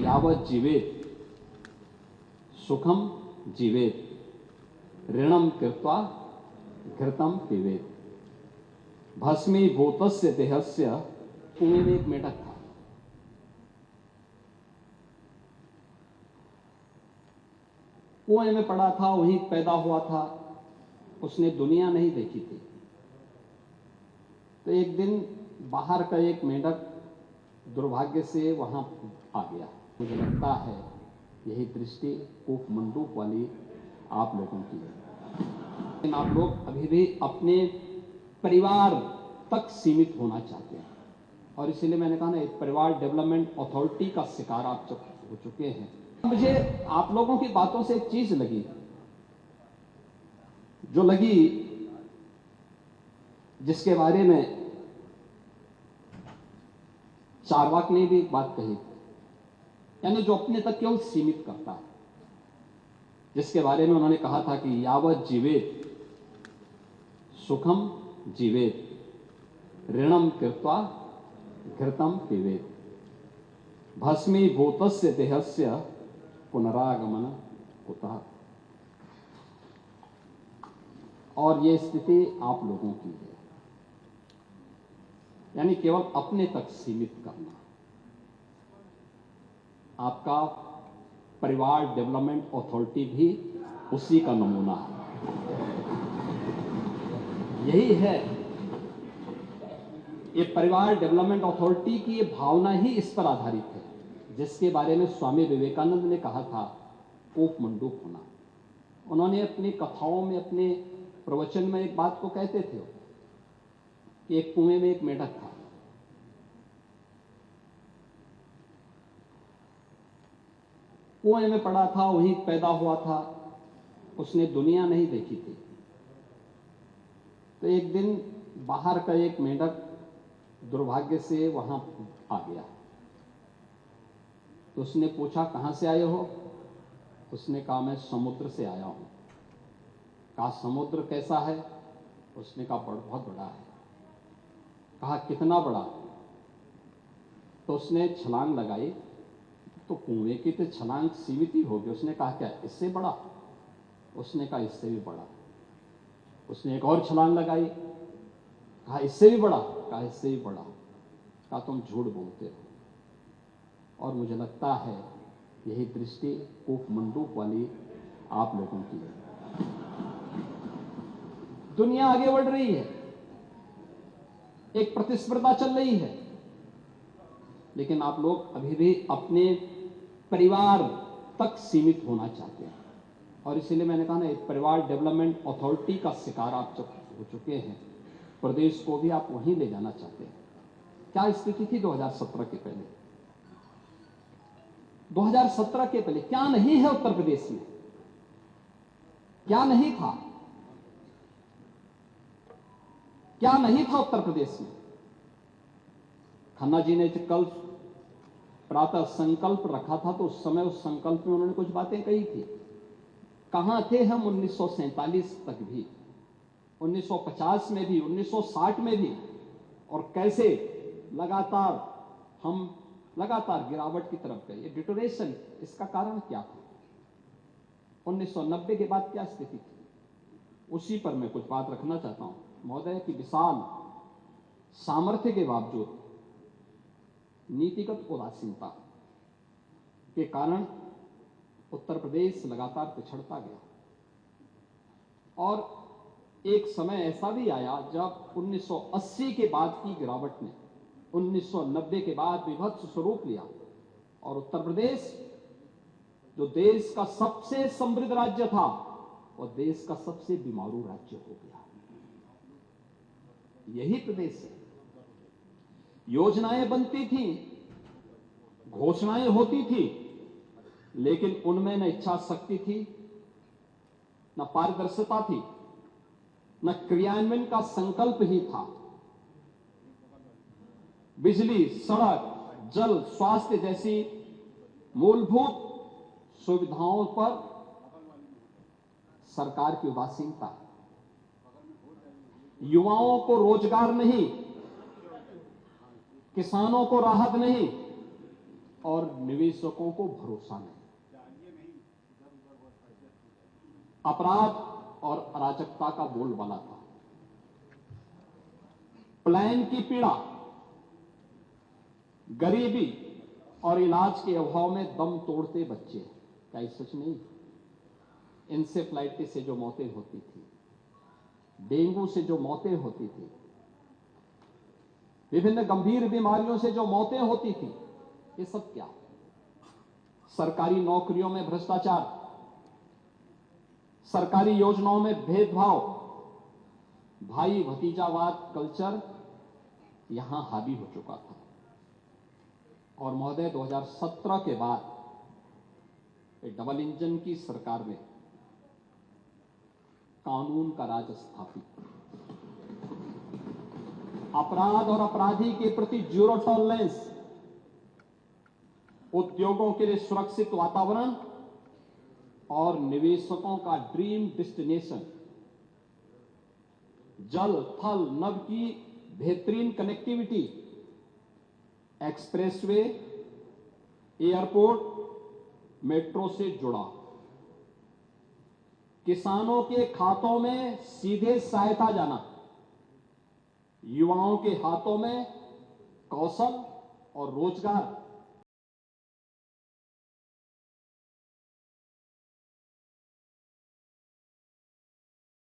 यावत् जीवेत् सुखम जीवेत् ऋणम कृत्वा घृतम पिबेत्। भस्मीभूतस्य देहस्य। कुएं में एक मेढक था। कुएं में पड़ा था, वहीं पैदा हुआ था, उसने दुनिया नहीं देखी थी। तो एक दिन बाहर का एक मेढक दुर्भाग्य से वहां आ गया। मुझे लगता है यही दृष्टि कूप मंडूक वाली आप लोगों की है। लेकिन आप लोग अभी भी अपने परिवार तक सीमित होना चाहते हैं, और इसलिए मैंने कहा ना, एक परिवार डेवलपमेंट अथॉरिटी का शिकार आप हो चुके हैं। मुझे आप लोगों की बातों से एक चीज लगी, जो लगी, जिसके बारे में चार्वाक ने भी एक बात कही, यानी जो अपने तक केवल सीमित करता है, जिसके बारे में उन्होंने कहा था कि यावत् जीवेत् सुखम जीवेत् ऋणम कृत्वा घृतम पिबेत्। भस्मीभूतस्य देहस्य पुनरागमन कुतः। और ये स्थिति आप लोगों की है, यानी केवल अपने तक सीमित करना। आपका परिवार डेवलपमेंट अथॉरिटी भी उसी का नमूना है। यही है, ये परिवार डेवलपमेंट अथॉरिटी की ये भावना ही इस पर आधारित है, जिसके बारे में स्वामी विवेकानंद ने कहा था कूप मंडूक होना। उन्होंने अपनी कथाओं में, अपने प्रवचन में एक बात को कहते थे कि एक कुएं में एक मेढक था। कुएं में पड़ा था, वहीं पैदा हुआ था, उसने दुनिया नहीं देखी थी। तो एक दिन बाहर का एक मेढक दुर्भाग्य से वहां आ गया। तो उसने पूछा, कहां से आए हो? उसने कहा, मैं समुद्र से आया हूं। कहा, समुद्र कैसा है? उसने कहा, बहुत बड़ा है। कहा, कितना बड़ा? तो उसने छलांग लगाई। तो कुएं की तो छलांग सीमित ही होगी। उसने कहा, क्या इससे बड़ा? उसने कहा, इससे भी बड़ा। उसने एक और छलांग लगाई। कहा, इससे भी बड़ा? कहा, इससे भी बड़ा। कहा, तुम झूठ बोलते हो। और मुझे लगता है यही दृष्टि कूप मंडूक वाली आप लोगों की है। दुनिया आगे बढ़ रही है, एक प्रतिस्पर्धा चल रही है, लेकिन आप लोग अभी भी अपने परिवार तक सीमित होना चाहते हैं। और इसलिए मैंने कहा ना, एक परिवार डेवलपमेंट अथॉरिटी का शिकार आप हो चुके हैं। प्रदेश को भी आप वहीं ले जाना चाहते हैं। क्या स्थिति थी 2017 के पहले? 2017 के पहले क्या नहीं है उत्तर प्रदेश में? क्या नहीं था? क्या नहीं था उत्तर प्रदेश में? खन्ना जी ने कल प्रातः संकल्प रखा था, तो उस समय उस संकल्प में उन्होंने कुछ बातें कही थी। कहां थे हम 1947 तक भी, 1950 में भी, 1960 में भी, और कैसे हम लगातार गिरावट की तरफ गए। ये डिटोरेशन, इसका कारण क्या था? 1990 के बाद क्या स्थिति थी? उसी पर मैं कुछ बात रखना चाहता हूं। महोदय की विशाल सामर्थ्य के बावजूद नीतिगत उदासीनता के कारण उत्तर प्रदेश लगातार पिछड़ता गया। और एक समय ऐसा भी आया जब 1980 के बाद की गिरावट ने 1990 के बाद विभत्स स्वरूप लिया, और उत्तर प्रदेश जो देश का सबसे समृद्ध राज्य था, वह देश का सबसे बीमारू राज्य हो गया। यही प्रदेश है। योजनाएं बनती थी, घोषणाएं होती थी, लेकिन उनमें न इच्छा शक्ति थी, न पारदर्शिता थी, न क्रियान्वयन का संकल्प ही था। बिजली, सड़क, जल, स्वास्थ्य जैसी मूलभूत सुविधाओं पर सरकार की उदासीनता, युवाओं को रोजगार नहीं, किसानों को राहत नहीं, और निवेशकों को भरोसा नहीं। अपराध और अराजकता का बोलबाला था। प्लान की पीड़ा, गरीबी और इलाज के अभाव में दम तोड़ते बच्चे, क्या ये सच नहीं? इंसेफ्लाइटिस से जो मौतें होती थी, डेंगू से जो मौतें होती थी, विभिन्न गंभीर बीमारियों से जो मौतें होती थी, ये सब क्या? सरकारी नौकरियों में भ्रष्टाचार, सरकारी योजनाओं में भेदभाव, भाई भतीजावाद कल्चर यहां हावी हो चुका था। और महोदय 2017 के बाद डबल इंजन की सरकार में कानून का राज स्थापित, अपराध और अपराधी के प्रति जीरो टॉलरेंस, उद्योगों के लिए सुरक्षित वातावरण और निवेशकों का ड्रीम डेस्टिनेशन, जल थल नभ की बेहतरीन कनेक्टिविटी, एक्सप्रेसवे, एयरपोर्ट, मेट्रो से जुड़ा, किसानों के खातों में सीधे सहायता जाना, युवाओं के हाथों में कौशल और रोजगार,